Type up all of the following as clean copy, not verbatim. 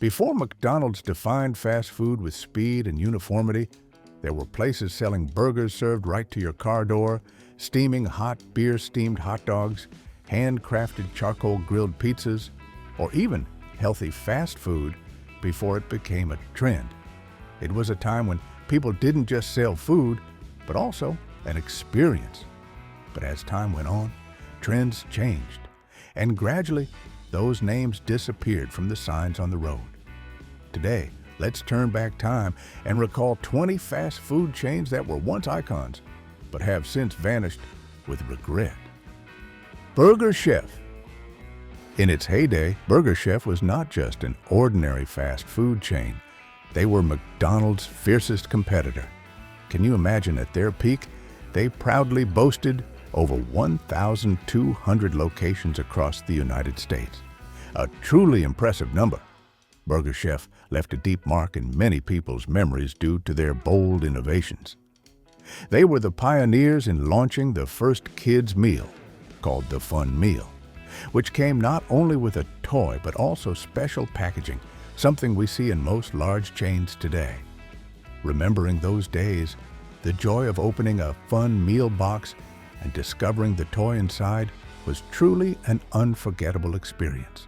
Before McDonald's defined fast food with speed and uniformity, there were places selling burgers served right to your car door, steaming hot beer-steamed hot dogs, handcrafted charcoal-grilled pizzas, or even healthy fast food before it became a trend. It was a time when people didn't just sell food, but also an experience. But as time went on, trends changed, and gradually, those names disappeared from the signs on the road. Today, let's turn back time and recall 20 fast food chains that were once icons, but have since vanished with regret. Burger Chef. In its heyday, Burger Chef was not just an ordinary fast food chain. They were McDonald's fiercest competitor. Can you imagine at their peak, they proudly boasted over 1,200 locations across the United States. A truly impressive number. Burger Chef left a deep mark in many people's memories due to their bold innovations. They were the pioneers in launching the first kids' meal, called the Fun Meal, which came not only with a toy but also special packaging, something we see in most large chains today. Remembering those days, the joy of opening a Fun Meal box and discovering the toy inside was truly an unforgettable experience.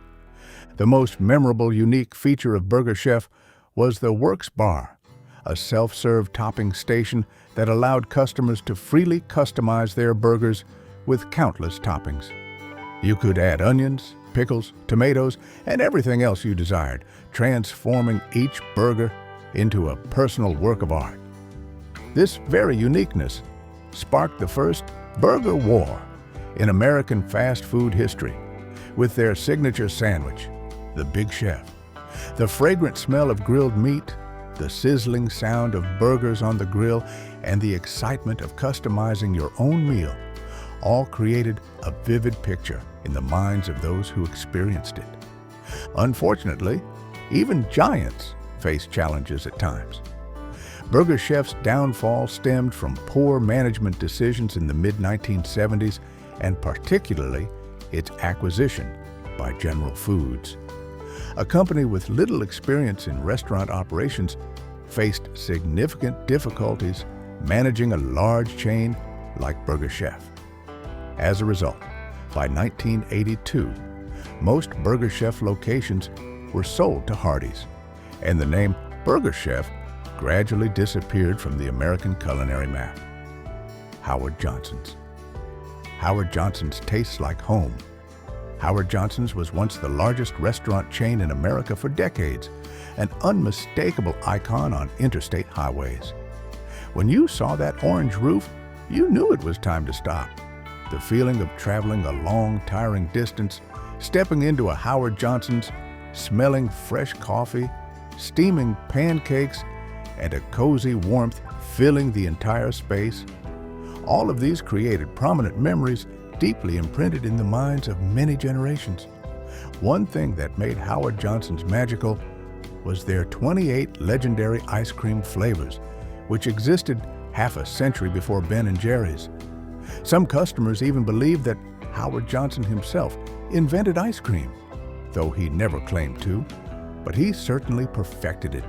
The most memorable, unique feature of Burger Chef was the Works Bar, a self-serve topping station that allowed customers to freely customize their burgers with countless toppings. You could add onions, pickles, tomatoes, and everything else you desired, transforming each burger into a personal work of art. This very uniqueness sparked the first burger war in American fast food history with their signature sandwich, the Big Chef. The fragrant smell of grilled meat, the sizzling sound of burgers on the grill, and the excitement of customizing your own meal all created a vivid picture in the minds of those who experienced it. Unfortunately, even giants face challenges at times. Burger Chef's downfall stemmed from poor management decisions in the mid-1970s and particularly its acquisition by General Foods. A company with little experience in restaurant operations faced significant difficulties managing a large chain like Burger Chef. As a result, by 1982, most Burger Chef locations were sold to Hardee's, and the name Burger Chef gradually disappeared from the American culinary map. Howard Johnson's. Howard Johnson's tastes like home. Howard Johnson's was once the largest restaurant chain in America for decades, an unmistakable icon on interstate highways. When you saw that orange roof, you knew it was time to stop. The feeling of traveling a long, tiring distance, stepping into a Howard Johnson's, smelling fresh coffee, steaming pancakes, and a cozy warmth filling the entire space. All of these created prominent memories deeply imprinted in the minds of many generations. One thing that made Howard Johnson's magical was their 28 legendary ice cream flavors, which existed half a century before Ben & Jerry's. Some customers even believed that Howard Johnson himself invented ice cream, though he never claimed to, but he certainly perfected it.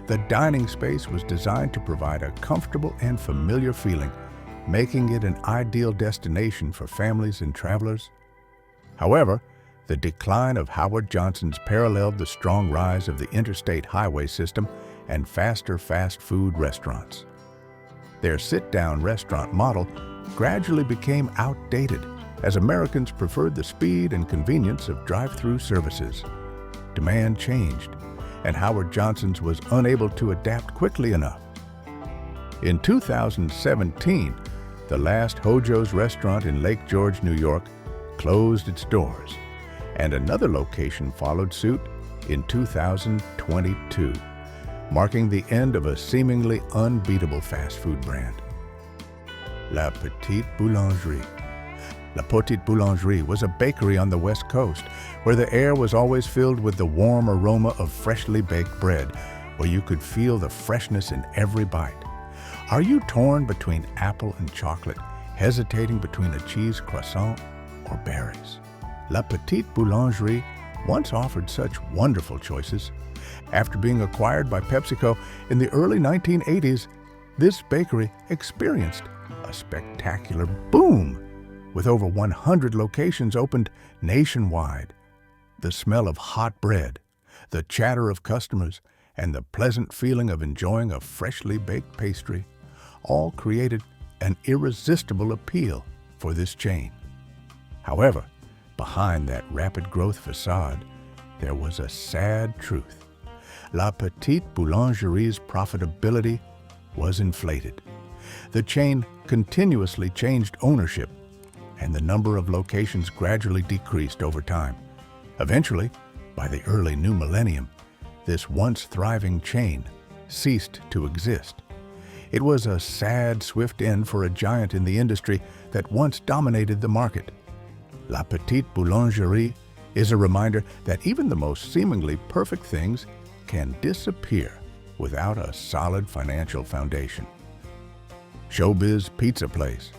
The dining space was designed to provide a comfortable and familiar feeling, making it an ideal destination for families and travelers. However, the decline of Howard Johnson's paralleled the strong rise of the interstate highway system and faster fast food restaurants. Their sit-down restaurant model gradually became outdated as Americans preferred the speed and convenience of drive-through services. Demand changed, and Howard Johnson's was unable to adapt quickly enough. In 2017, the last Hojo's restaurant in Lake George, New York, closed its doors, and another location followed suit in 2022, marking the end of a seemingly unbeatable fast food brand. La Petite Boulangerie. La Petite Boulangerie was a bakery on the West Coast where the air was always filled with the warm aroma of freshly baked bread, where you could feel the freshness in every bite. Are you torn between apple and chocolate, hesitating between a cheese croissant or berries? La Petite Boulangerie once offered such wonderful choices. After being acquired by PepsiCo in the early 1980s, this bakery experienced a spectacular boom, with over 100 locations opened nationwide. The smell of hot bread, the chatter of customers, and the pleasant feeling of enjoying a freshly baked pastry all created an irresistible appeal for this chain. However, behind that rapid growth facade, there was a sad truth. La Petite Boulangerie's profitability was inflated. The chain continuously changed ownership, and the number of locations gradually decreased over time. Eventually, by the early new millennium, this once thriving chain ceased to exist. It was a sad, swift end for a giant in the industry that once dominated the market. La Petite Boulangerie is a reminder that even the most seemingly perfect things can disappear without a solid financial foundation. ShowBiz Pizza Place.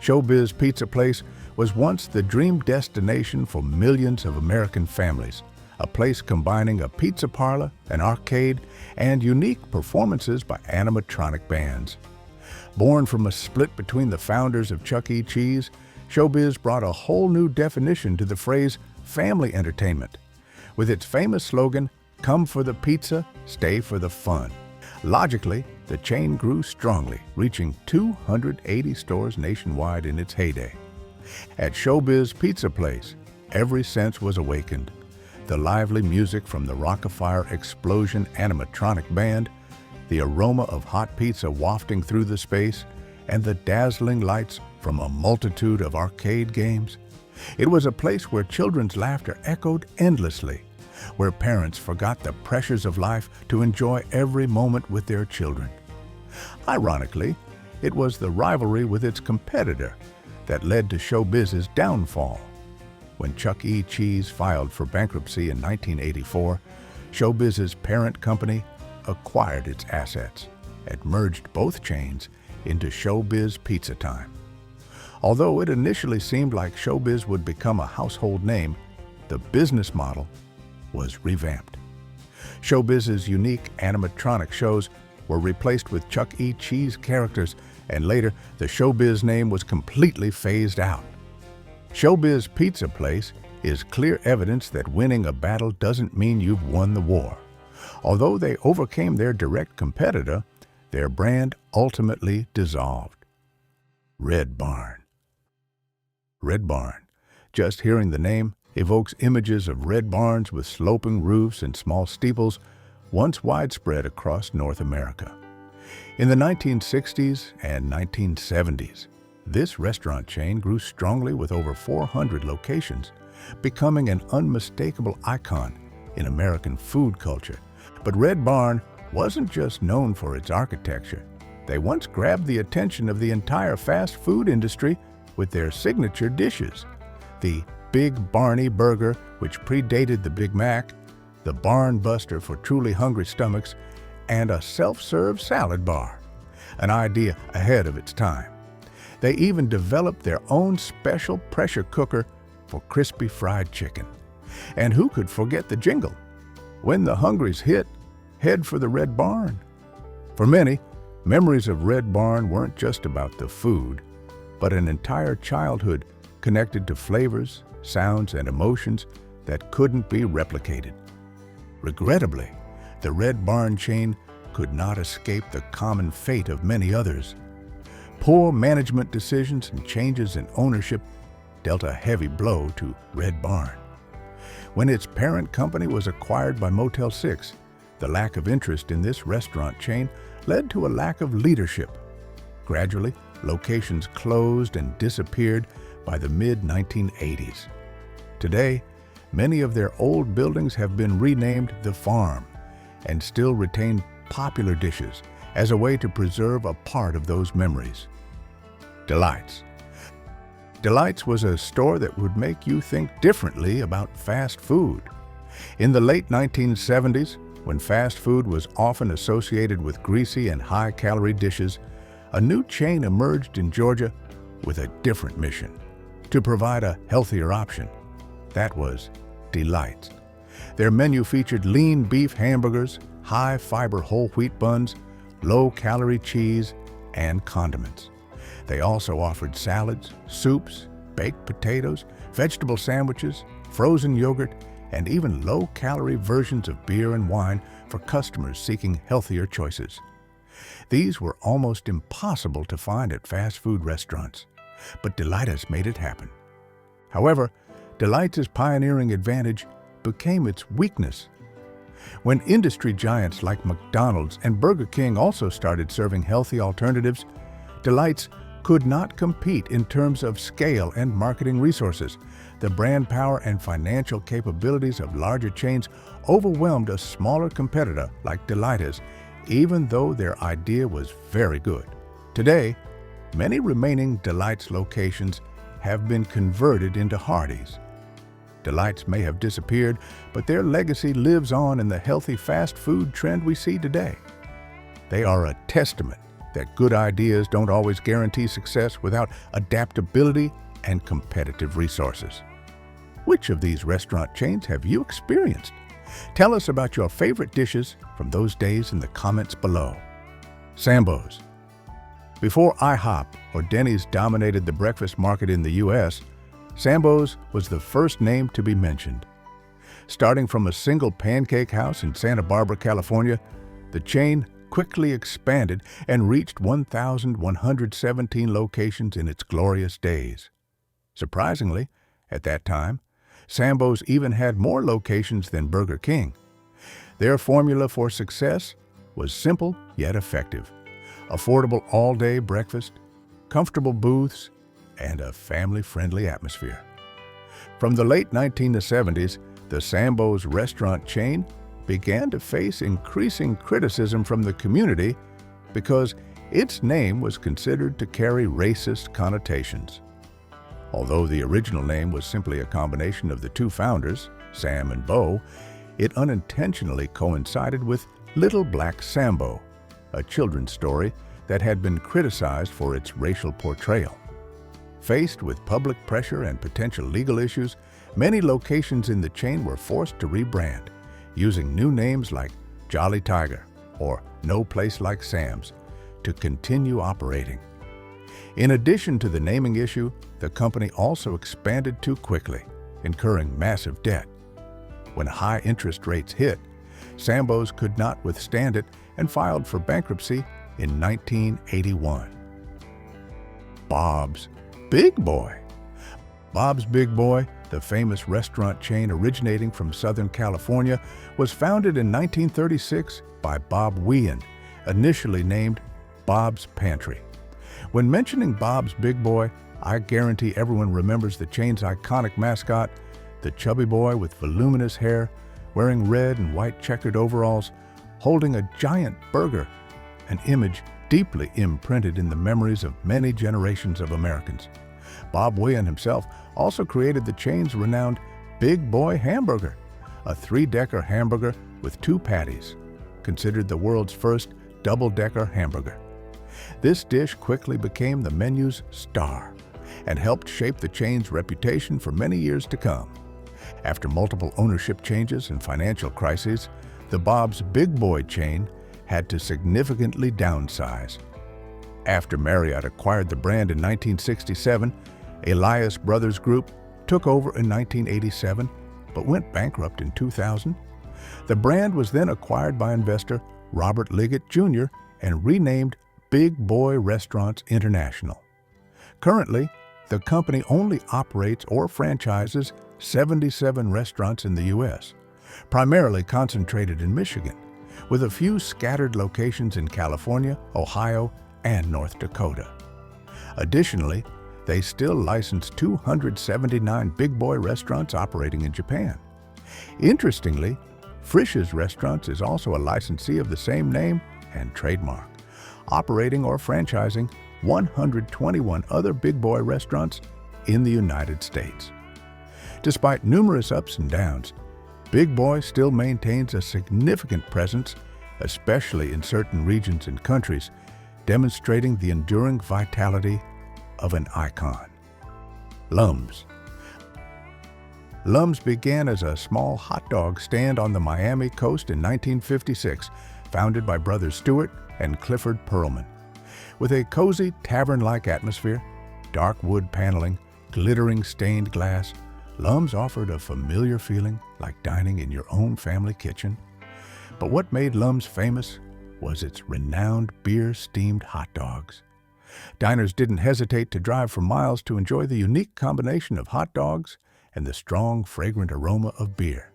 ShowBiz Pizza Place was once the dream destination for millions of American families, a place combining a pizza parlor, an arcade, and unique performances by animatronic bands. Born from a split between the founders of Chuck E. Cheese, ShowBiz brought a whole new definition to the phrase family entertainment. With its famous slogan, "Come for the pizza, stay for the fun." Logically, the chain grew strongly, reaching 280 stores nationwide in its heyday. At ShowBiz Pizza Place, every sense was awakened. The lively music from the Rock-afire Explosion animatronic band, the aroma of hot pizza wafting through the space, and the dazzling lights from a multitude of arcade games. It was a place where children's laughter echoed endlessly, where parents forgot the pressures of life to enjoy every moment with their children. Ironically, it was the rivalry with its competitor that led to ShowBiz's downfall. When Chuck E. Cheese filed for bankruptcy in 1984, ShowBiz's parent company acquired its assets and merged both chains into ShowBiz Pizza Time. Although it initially seemed like ShowBiz would become a household name, the business model was revamped. ShowBiz's unique animatronic shows were replaced with Chuck E. Cheese characters, and later the ShowBiz name was completely phased out. ShowBiz Pizza Place is clear evidence that winning a battle doesn't mean you've won the war. Although they overcame their direct competitor, their brand ultimately dissolved. Red Barn. Red Barn. Just hearing the name evokes images of red barns with sloping roofs and small steeples, once widespread across North America. In the 1960s and 1970s, this restaurant chain grew strongly with over 400 locations, becoming an unmistakable icon in American food culture. But Red Barn wasn't just known for its architecture. They once grabbed the attention of the entire fast food industry with their signature dishes. The Big Barney Burger, which predated the Big Mac, the Barn Buster for truly hungry stomachs, and a self-serve salad bar, an idea ahead of its time. They even developed their own special pressure cooker for crispy fried chicken. And who could forget the jingle? When the hungries hit, head for the Red Barn. For many, memories of Red Barn weren't just about the food, but an entire childhood connected to flavors, sounds, and emotions that couldn't be replicated. Regrettably, the Red Barn chain could not escape the common fate of many others. Poor management decisions and changes in ownership dealt a heavy blow to Red Barn. When its parent company was acquired by Motel 6, the lack of interest in this restaurant chain led to a lack of leadership. Gradually, locations closed and disappeared by the mid-1980s. Today, many of their old buildings have been renamed The Farm and still retain popular dishes as a way to preserve a part of those memories. Delights. Delights was a store that would make you think differently about fast food. In the late 1970s, when fast food was often associated with greasy and high-calorie dishes, a new chain emerged in Georgia with a different mission: to provide a healthier option. That was Delights. Their menu featured lean beef hamburgers, high-fiber whole wheat buns, low-calorie cheese, and condiments. They also offered salads, soups, baked potatoes, vegetable sandwiches, frozen yogurt, and even low-calorie versions of beer and wine for customers seeking healthier choices. These were almost impossible to find at fast food restaurants, but Delights made it happen. However, Delights' pioneering advantage became its weakness. When industry giants like McDonald's and Burger King also started serving healthy alternatives, Delights could not compete in terms of scale and marketing resources. The brand power and financial capabilities of larger chains overwhelmed a smaller competitor like Delights, even though their idea was very good. Today, many remaining Delights locations have been converted into Hardee's. Delights may have disappeared, but their legacy lives on in the healthy fast food trend we see today. They are a testament that good ideas don't always guarantee success without adaptability and competitive resources. Which of these restaurant chains have you experienced? Tell us about your favorite dishes from those days in the comments below. Sambo's. Before IHOP or Denny's dominated the breakfast market in the U.S., Sambo's was the first name to be mentioned. Starting from a single pancake house in Santa Barbara, California, the chain quickly expanded and reached 1,117 locations in its glorious days. Surprisingly, at that time, Sambo's even had more locations than Burger King. Their formula for success was simple yet effective: affordable all-day breakfast, comfortable booths, and a family-friendly atmosphere. From the late 1970s, the Sambo's restaurant chain began to face increasing criticism from the community because its name was considered to carry racist connotations. Although the original name was simply a combination of the two founders, Sam and Bo, it unintentionally coincided with Little Black Sambo, a children's story that had been criticized for its racial portrayal. Faced with public pressure and potential legal issues, many locations in the chain were forced to rebrand, using new names like Jolly Tiger or No Place Like Sam's to continue operating. In addition to the naming issue, the company also expanded too quickly, incurring massive debt. When high interest rates hit, Sambo's could not withstand it and filed for bankruptcy in 1981. Bob's Big Boy. Bob's Big Boy, the famous restaurant chain originating from Southern California, was founded in 1936 by Bob Wheehan, initially named Bob's Pantry. When mentioning Bob's Big Boy, I guarantee everyone remembers the chain's iconic mascot, the chubby boy with voluminous hair, wearing red and white checkered overalls, holding a giant burger, an image deeply imprinted in the memories of many generations of Americans. Bob Wheehan himself also created the chain's renowned Big Boy Hamburger, a three-decker hamburger with two patties, considered the world's first double-decker hamburger. This dish quickly became the menu's star and helped shape the chain's reputation for many years to come. After multiple ownership changes and financial crises, the Bob's Big Boy chain had to significantly downsize. After Marriott acquired the brand in 1967, Elias Brothers Group took over in 1987, but went bankrupt in 2000. The brand was then acquired by investor Robert Liggett Jr. and renamed Big Boy Restaurants International. Currently, the company only operates or franchises 77 restaurants in the U.S., primarily concentrated in Michigan, with a few scattered locations in California, Ohio, and North Dakota. Additionally, they still license 279 Big Boy restaurants operating in Japan. Interestingly, Frisch's Restaurants is also a licensee of the same name and trademark, operating or franchising 121 other Big Boy restaurants in the United States. Despite numerous ups and downs, Big Boy still maintains a significant presence, especially in certain regions and countries, demonstrating the enduring vitality of an icon. Lums. Lum's began as a small hot dog stand on the Miami coast in 1956, founded by brothers Stewart and Clifford Pearlman. With a cozy tavern-like atmosphere, dark wood paneling, glittering stained glass, Lum's offered a familiar feeling like dining in your own family kitchen. But what made Lum's famous was its renowned beer-steamed hot dogs. Diners didn't hesitate to drive for miles to enjoy the unique combination of hot dogs and the strong, fragrant aroma of beer.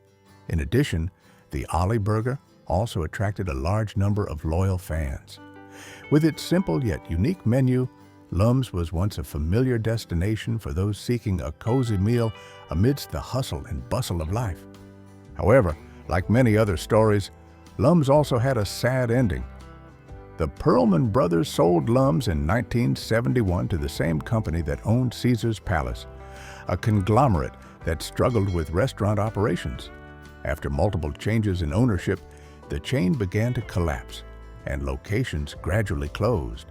In addition, the Ollie Burger also attracted a large number of loyal fans. With its simple yet unique menu, Lum's was once a familiar destination for those seeking a cozy meal amidst the hustle and bustle of life. However, like many other stories, Lum's also had a sad ending. The Pearlman brothers sold Lum's in 1971 to the same company that owned Caesar's Palace, a conglomerate that struggled with restaurant operations. After multiple changes in ownership, the chain began to collapse, and locations gradually closed.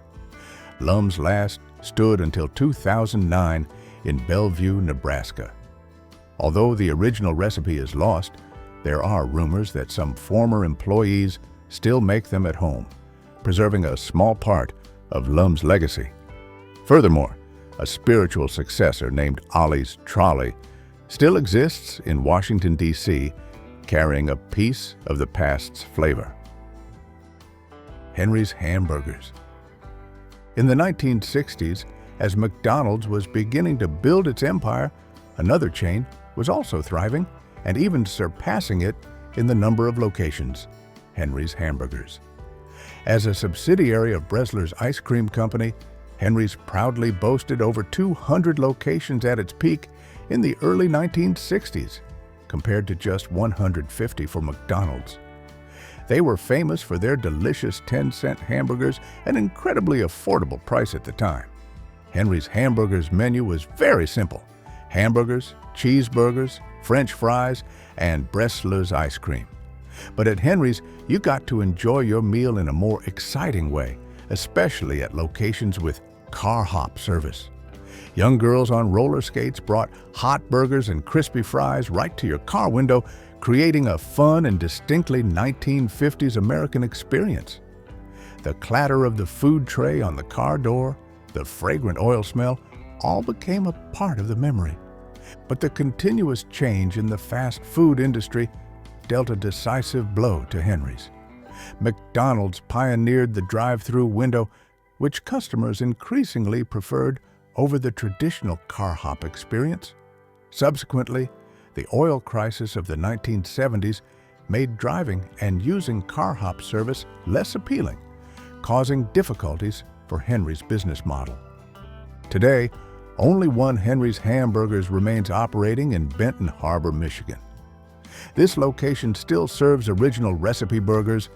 Lum's last stood until 2009 in Bellevue, Nebraska. Although the original recipe is lost, there are rumors that some former employees still make them at home, preserving a small part of Lum's legacy. Furthermore, a spiritual successor named Ollie's Trolley still exists in Washington, D.C., carrying a piece of the past's flavor. Henry's Hamburgers. In the 1960s, as McDonald's was beginning to build its empire, another chain was also thriving and even surpassing it in the number of locations, Henry's Hamburgers. As a subsidiary of Bresler's Ice Cream Company, Henry's proudly boasted over 200 locations at its peak in the early 1960s, compared to just 150 for McDonald's. They were famous for their delicious 10-cent hamburgers, an incredibly affordable price at the time. Henry's Hamburgers menu was very simple: hamburgers, cheeseburgers, French fries, and Bresler's ice cream. But at Henry's, you got to enjoy your meal in a more exciting way, especially at locations with car hop service. Young girls on roller skates brought hot burgers and crispy fries right to your car window, creating a fun and distinctly 1950s American experience. The clatter of the food tray on the car door, the fragrant oil smell, all became a part of the memory. But the continuous change in the fast food industry dealt a decisive blow to Henry's. McDonald's pioneered the drive-through window, which customers increasingly preferred over the traditional car hop experience. Subsequently, the oil crisis of the 1970s made driving and using car hop service less appealing, causing difficulties for Henry's business model. Today, only one Henry's Hamburgers remains operating in Benton Harbor, Michigan. This location still serves original recipe burgers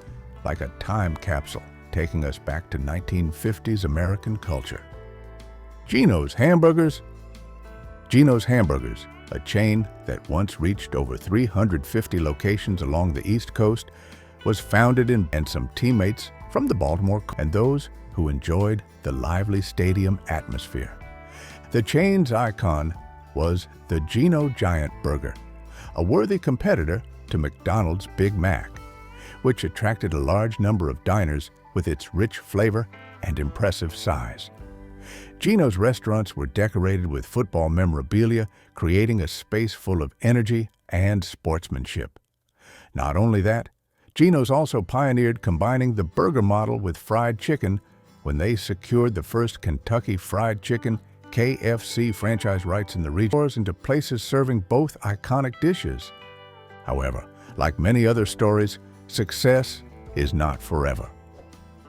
like a time capsule, taking us back to 1950s American culture. Gino's Hamburgers. Gino's Hamburgers, a chain that once reached over 350 locations along the East Coast, was founded and some teammates from the Baltimore and those who enjoyed the lively stadium atmosphere. The chain's icon was the Gino Giant Burger, a worthy competitor to McDonald's Big Mac, which attracted a large number of diners with its rich flavor and impressive size. Gino's restaurants were decorated with football memorabilia, creating a space full of energy and sportsmanship. Not only that, Gino's also pioneered combining the burger model with fried chicken when they secured the first Kentucky Fried Chicken KFC franchise rights in the region into places serving both iconic dishes. However, like many other stories, success is not forever.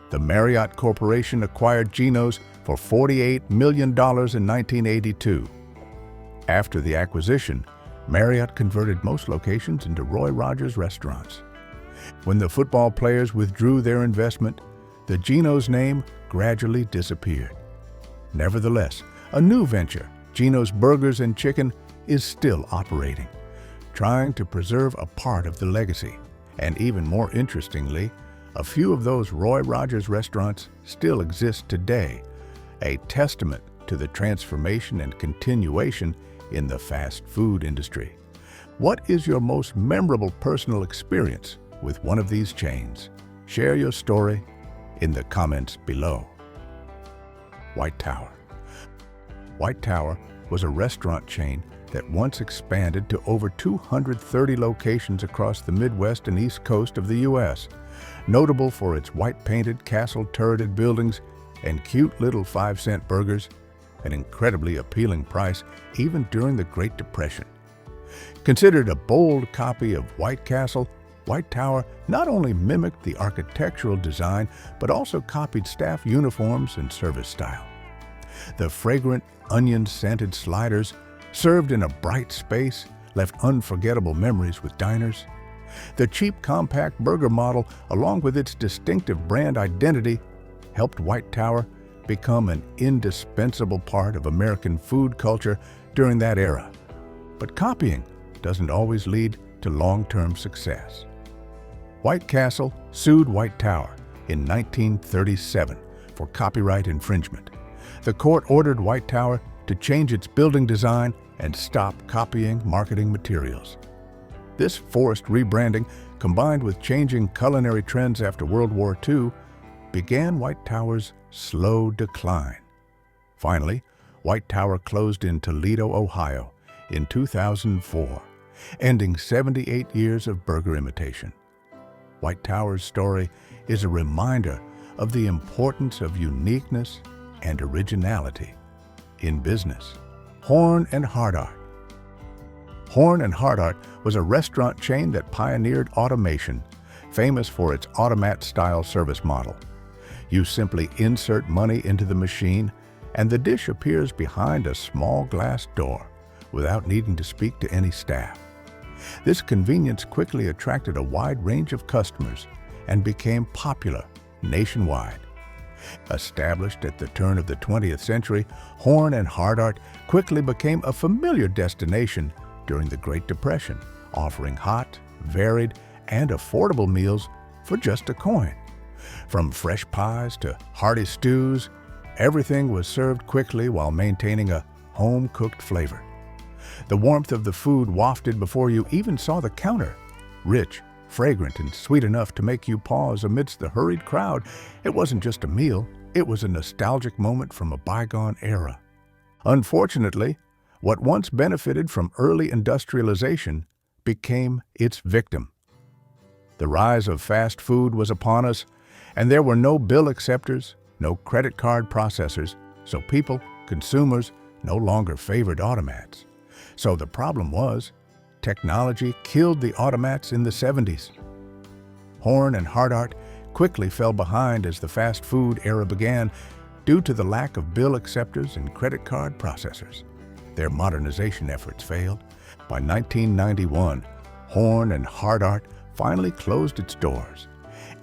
The Marriott Corporation acquired Gino's for $48 million in 1982. After the acquisition, Marriott converted most locations into Roy Rogers restaurants. When the football players withdrew their investment, the Gino's name gradually disappeared. Nevertheless, a new venture, Gino's Burgers and Chicken, is still operating, trying to preserve a part of the legacy. And even more interestingly, a few of those Roy Rogers restaurants still exist today, a testament to the transformation and continuation in the fast food industry. What is your most memorable personal experience with one of these chains? Share your story in the comments below. White Tower. White Tower was a restaurant chain that once expanded to over 230 locations across the Midwest and East Coast of the U.S., notable for its white-painted, castle-turreted buildings and cute little 5-cent burgers, an incredibly appealing price even during the Great Depression. Considered a bold copy of White Castle, White Tower not only mimicked the architectural design, but also copied staff uniforms and service style. The fragrant, onion-scented sliders, served in a bright space, left unforgettable memories with diners. The cheap, compact burger model, along with its distinctive brand identity, helped White Tower become an indispensable part of American food culture during that era. But copying doesn't always lead to long-term success. White Castle sued White Tower in 1937 for copyright infringement. The court ordered White Tower to change its building design and stop copying marketing materials. This forced rebranding, combined with changing culinary trends after World War II, began White Tower's slow decline. Finally, White Tower closed in Toledo, Ohio in 2004, ending 78 years of burger imitation. White Tower's story is a reminder of the importance of uniqueness and originality in business. Horn and Hardart. Horn and Hardart was a restaurant chain that pioneered automation, famous for its automat-style service model. You simply insert money into the machine, and the dish appears behind a small glass door without needing to speak to any staff. This convenience quickly attracted a wide range of customers and became popular nationwide. Established at the turn of the 20th century, Horn and Hardart quickly became a familiar destination during the Great Depression, offering hot, varied, and affordable meals for just a coin. From fresh pies to hearty stews, everything was served quickly while maintaining a home-cooked flavor. The warmth of the food wafted before you even saw the counter. Rich, fragrant, and sweet enough to make you pause amidst the hurried crowd, it wasn't just a meal, it was a nostalgic moment from a bygone era. Unfortunately, what once benefited from early industrialization became its victim. The rise of fast food was upon us, and there were no bill acceptors, no credit card processors, so people, consumers, no longer favored automats. So the problem was, technology killed the automats in the 70s. Horn and Hardart quickly fell behind as the fast food era began due to the lack of bill acceptors and credit card processors. Their modernization efforts failed. By 1991, Horn and Hardart finally closed its doors,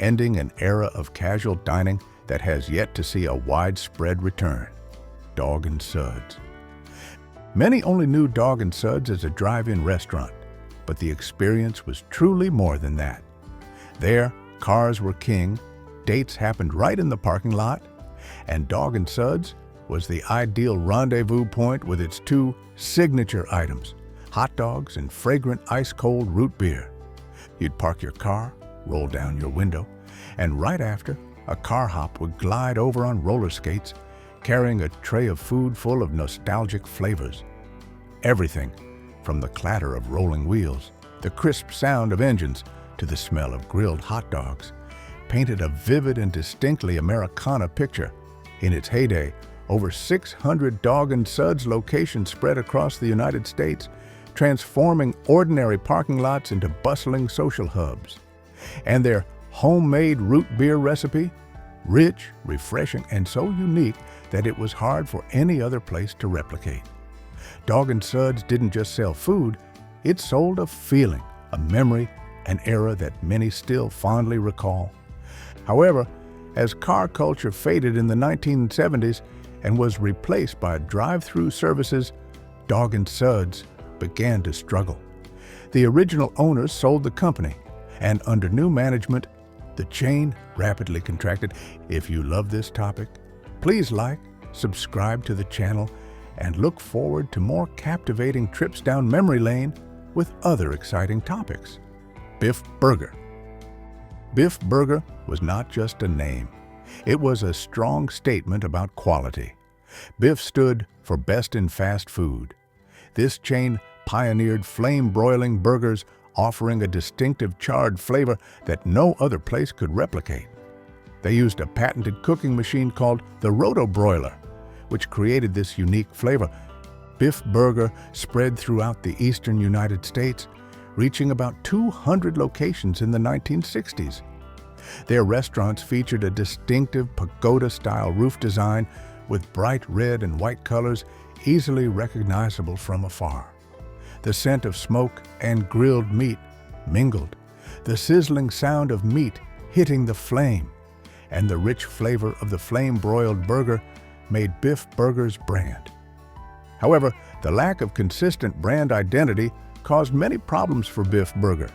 ending an era of casual dining that has yet to see a widespread return. Dog and Suds. Many only knew Dog and Suds as a drive-in restaurant, but the experience was truly more than that. There, cars were king, dates happened right in the parking lot, and Dog and Suds was the ideal rendezvous point with its two signature items, hot dogs and fragrant ice-cold root beer. You'd park your car, roll down your window, and right after, a car hop would glide over on roller skates, carrying a tray of food full of nostalgic flavors. Everything, from the clatter of rolling wheels, the crisp sound of engines, to the smell of grilled hot dogs, painted a vivid and distinctly Americana picture. In its heyday, over 600 Dog and Suds locations spread across the United States, transforming ordinary parking lots into bustling social hubs. And their homemade root beer recipe, rich, refreshing, and so unique that it was hard for any other place to replicate. Dog and Suds didn't just sell food, it sold a feeling, a memory, an era that many still fondly recall. However, as car culture faded in the 1970s and was replaced by drive-through services, Dog and Suds began to struggle. The original owners sold the company, and under new management, the chain rapidly contracted. If you love this topic, please like, subscribe to the channel, and look forward to more captivating trips down memory lane with other exciting topics. Biff Burger. Biff Burger was not just a name. It was a strong statement about quality. Biff stood for best in fast food. This chain pioneered flame-broiling burgers, offering a distinctive charred flavor that no other place could replicate. They used a patented cooking machine called the roto-broiler, which created this unique flavor. Biff Burger spread throughout the eastern United States, reaching about 200 locations in the 1960s. Their restaurants featured a distinctive pagoda-style roof design with bright red and white colors easily recognizable from afar. The scent of smoke and grilled meat mingled, the sizzling sound of meat hitting the flame, and the rich flavor of the flame-broiled burger made Biff Burger's brand. However, the lack of consistent brand identity caused many problems for Biff Burger.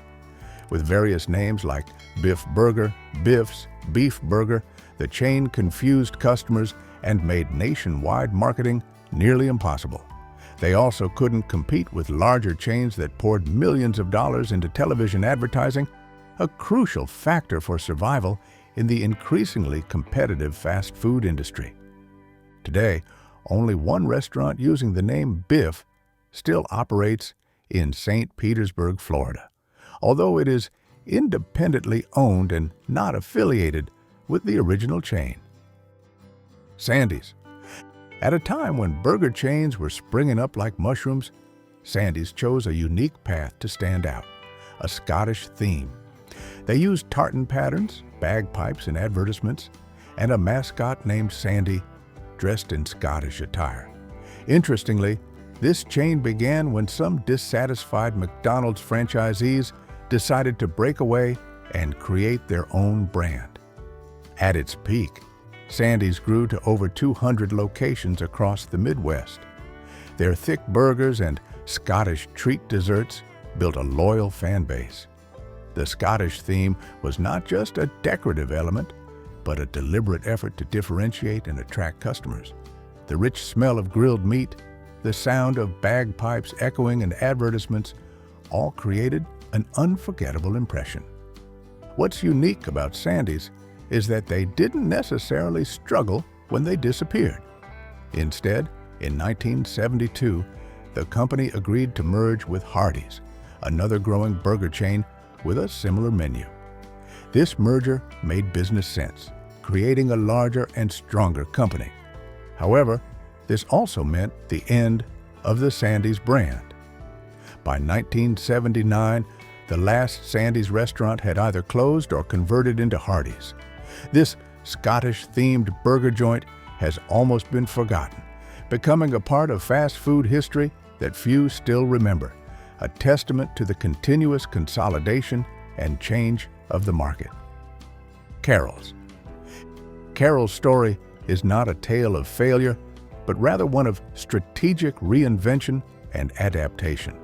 With various names like Biff Burger, Biff's, Beef Burger, the chain confused customers and made nationwide marketing nearly impossible. They also couldn't compete with larger chains that poured millions of dollars into television advertising, a crucial factor for survival in the increasingly competitive fast food industry. Today, only one restaurant using the name Biff still operates in St. Petersburg, Florida, although it is independently owned and not affiliated with the original chain. Sandy's. At a time when burger chains were springing up like mushrooms, Sandy's chose a unique path to stand out, a Scottish theme. They used tartan patterns, bagpipes in advertisements, and a mascot named Sandy, dressed in Scottish attire. Interestingly, this chain began when some dissatisfied McDonald's franchisees decided to break away and create their own brand. At its peak, Sandy's grew to over 200 locations across the Midwest. Their thick burgers and Scottish treat desserts built a loyal fan base. The Scottish theme was not just a decorative element, but a deliberate effort to differentiate and attract customers. The rich smell of grilled meat, the sound of bagpipes echoing in advertisements, all created an unforgettable impression. What's unique about Sandy's is that they didn't necessarily struggle when they disappeared. Instead, in 1972, the company agreed to merge with Hardee's, another growing burger chain with a similar menu. This merger made business sense, creating a larger and stronger company. However, this also meant the end of the Sandy's brand. By 1979, the last Sandy's restaurant had either closed or converted into Hardee's. This Scottish-themed burger joint has almost been forgotten, becoming a part of fast food history that few still remember, a testament to the continuous consolidation and change of the market. Carrols. Carrols' story is not a tale of failure, but rather one of strategic reinvention and adaptation.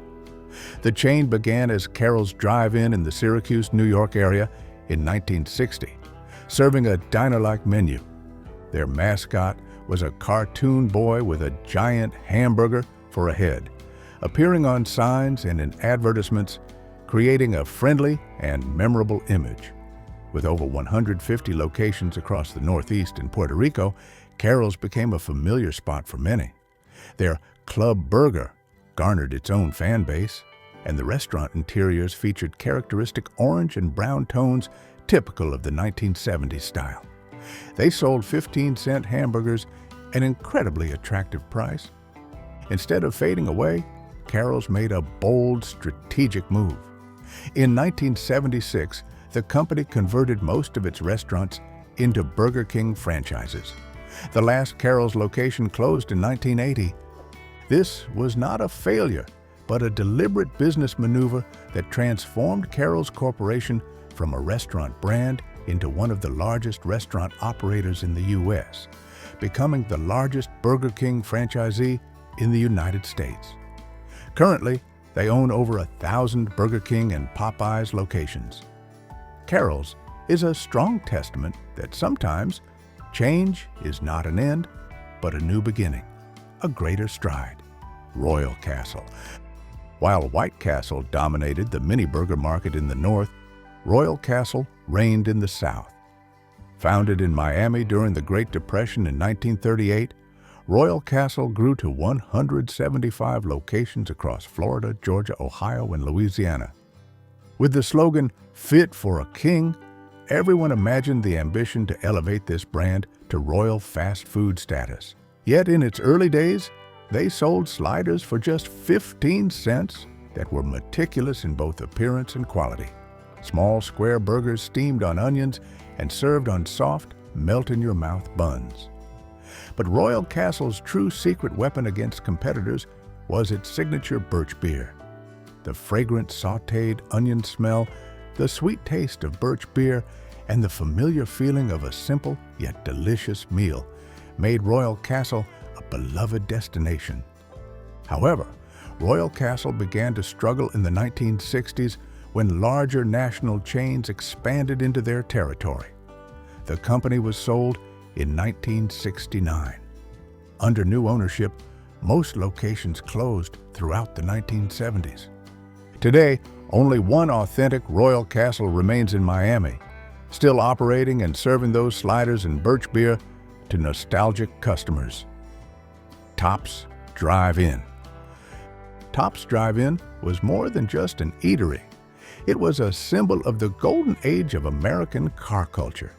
The chain began as Carrols Drive-In in the Syracuse, New York area in 1960, serving a diner-like menu. Their mascot was a cartoon boy with a giant hamburger for a head, appearing on signs and in advertisements, creating a friendly and memorable image. With over 150 locations across the Northeast and Puerto Rico, Carrols became a familiar spot for many. Their Club Burger garnered its own fan base, and the restaurant interiors featured characteristic orange and brown tones typical of the 1970s style. They sold 15-cent hamburgers at an incredibly attractive price. Instead of fading away, Carrols made a bold, strategic move. In 1976, the company converted most of its restaurants into Burger King franchises. The last Carrols location closed in 1980. This was not a failure, but a deliberate business maneuver that transformed Carrols Corporation from a restaurant brand into one of the largest restaurant operators in the U.S., becoming the largest Burger King franchisee in the United States. Currently, they own over 1,000 Burger King and Popeyes locations. Carrols is a strong testament that sometimes change is not an end, but a new beginning, a greater stride. Royal Castle. While White Castle dominated the mini burger market in the north, Royal Castle reigned in the south. Founded in Miami during the Great Depression in 1938, Royal Castle grew to 175 locations across Florida, Georgia, Ohio, and Louisiana. With the slogan, "Fit for a King," everyone imagined the ambition to elevate this brand to royal fast food status. Yet in its early days, they sold sliders for just 15 cents that were meticulous in both appearance and quality. Small square burgers steamed on onions and served on soft, melt-in-your-mouth buns. But Royal Castle's true secret weapon against competitors was its signature birch beer. The fragrant sautéed onion smell, the sweet taste of birch beer, and the familiar feeling of a simple yet delicious meal made Royal Castle a beloved destination. However, Royal Castle began to struggle in the 1960s when larger national chains expanded into their territory. The company was sold in 1969. Under new ownership, most locations closed throughout the 1970s. Today, only one authentic Royal Castle remains in Miami, still operating and serving those sliders and birch beer to nostalgic customers. Tops Drive-In. Tops Drive-In was more than just an eatery. It was a symbol of the golden age of American car culture.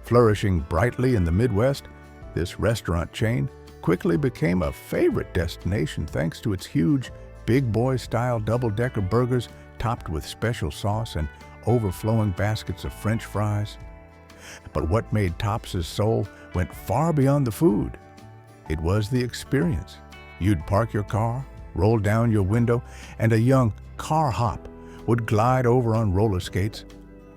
Flourishing brightly in the Midwest, this restaurant chain quickly became a favorite destination thanks to its huge, big boy-style double-decker burgers topped with special sauce and overflowing baskets of French fries. But what made Tops' soul went far beyond the food. It was the experience. You'd park your car, roll down your window, and a young car hop would glide over on roller skates,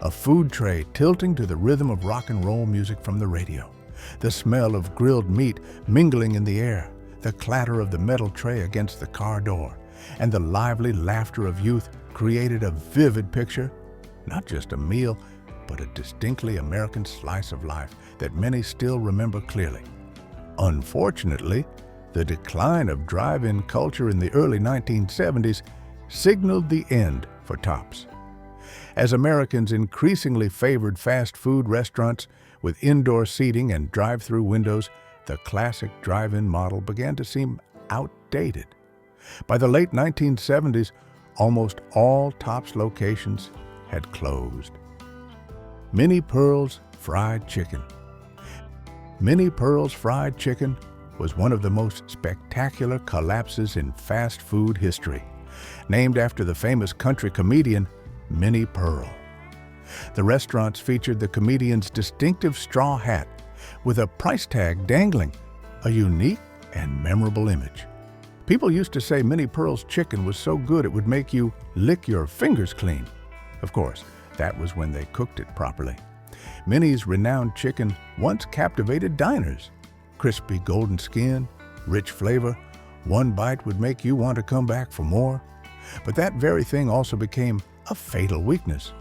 a food tray tilting to the rhythm of rock and roll music from the radio, the smell of grilled meat mingling in the air, the clatter of the metal tray against the car door, and the lively laughter of youth created a vivid picture, not just a meal, but a distinctly American slice of life that many still remember clearly. Unfortunately, the decline of drive-in culture in the early 1970s signaled the end for Tops. As Americans increasingly favored fast food restaurants with indoor seating and drive-through windows, the classic drive-in model began to seem outdated. By the late 1970s, almost all Tops locations had closed. Minnie Pearl's Fried Chicken. Minnie Pearl's Fried Chicken was one of the most spectacular collapses in fast food history, named after the famous country comedian Minnie Pearl. The restaurants featured the comedian's distinctive straw hat with a price tag dangling, a unique and memorable image. People used to say Minnie Pearl's chicken was so good it would make you lick your fingers clean. Of course, that was when they cooked it properly. Minnie's renowned chicken once captivated diners. Crispy golden skin, rich flavor, one bite would make you want to come back for more. But that very thing also became a fatal weakness.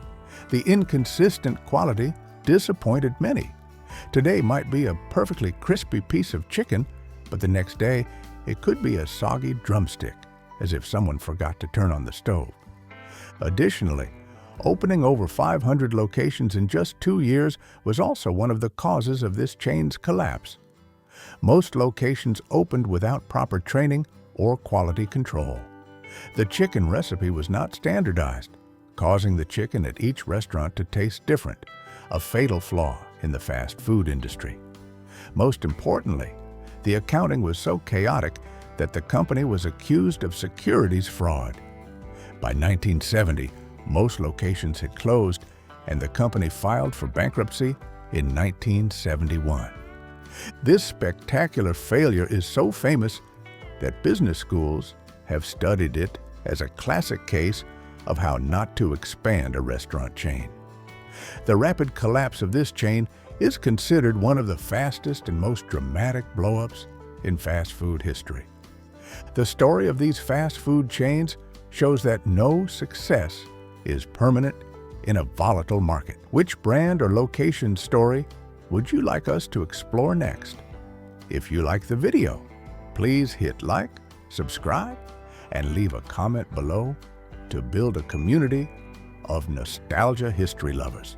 The inconsistent quality disappointed many. Today might be a perfectly crispy piece of chicken, but the next day it could be a soggy drumstick, as if someone forgot to turn on the stove. Additionally, opening over 500 locations in just 2 years was also one of the causes of this chain's collapse. Most locations opened without proper training or quality control. The chicken recipe was not standardized, causing the chicken at each restaurant to taste different, a fatal flaw in the fast food industry. Most importantly, the accounting was so chaotic that the company was accused of securities fraud. By 1970, most locations had closed, and the company filed for bankruptcy in 1971. This spectacular failure is so famous that business schools have studied it as a classic case of how not to expand a restaurant chain. The rapid collapse of this chain is considered one of the fastest and most dramatic blow-ups in fast food history. The story of these fast food chains shows that no success is permanent in a volatile market. Which brand or location story would you like us to explore next? If you like the video, please hit like, subscribe, and leave a comment below to build a community of nostalgia history lovers.